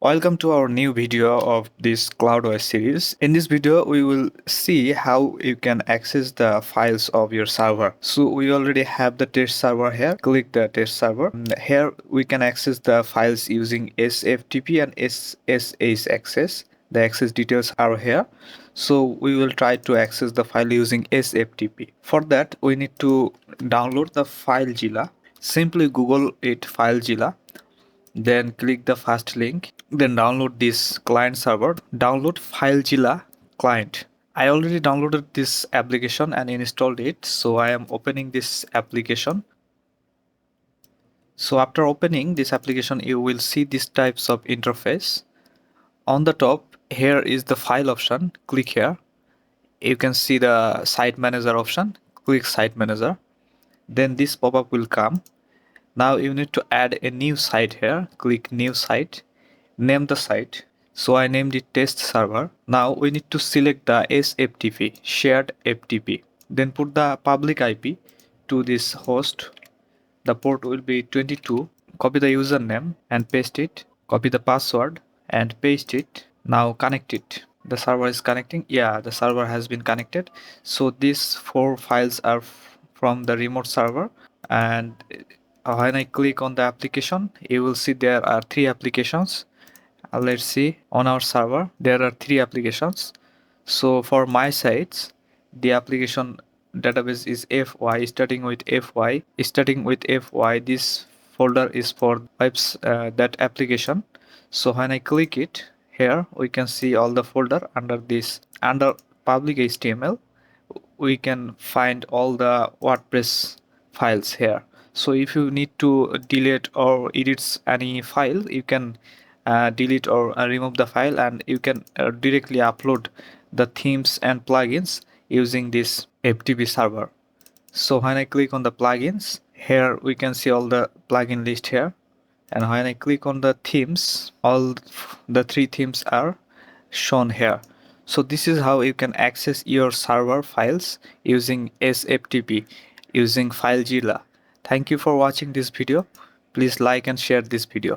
Welcome to our new video of this Cloudways series. In this video, we will see how you can access the files of your server. So we already have the test server here. Click the test server. Here we can access the files using SFTP and SSH access. The access details are here. So we will try to access the file using SFTP. For that, we need to download the FileZilla. Simply Google it FileZilla, then click the first link, then download this client server. Download FileZilla client. I already downloaded this application and installed it, so I am opening this application. So after opening this application, you will see these types of interface. On the top here is the file option. Click here. You can see the site manager option. Click site manager. Then this pop-up will come. Now you need to add a new site here. Click new site. Name the site. So I named it test server. Now we need to select the SFTP, shared FTP. Then put the public IP to this host. The port will be 22. Copy the username and paste it. Copy the password and paste it. Now connect it. The server is connecting. Yeah, the server has been connected. So these 4 files are from the remote server, and when I click on the application, you will see there are 3 applications. Let's see, on our server there are 3 applications. So for my sites, the application database is fy, starting with fy. This folder is for that application. So when I click it, here we can see all the folder under this. Under public HTML, we can find all the WordPress files here. So if you need to delete or edit any file, you can delete or remove the file, and you can directly upload the themes and plugins using this FTP server. So when I click on the plugins, here we can see all the plugin list here. And when I click on the themes, all the 3 themes are shown here. So this is how you can access your server files using SFTP, using FileZilla. Thank you for watching this video. Please like and share this video.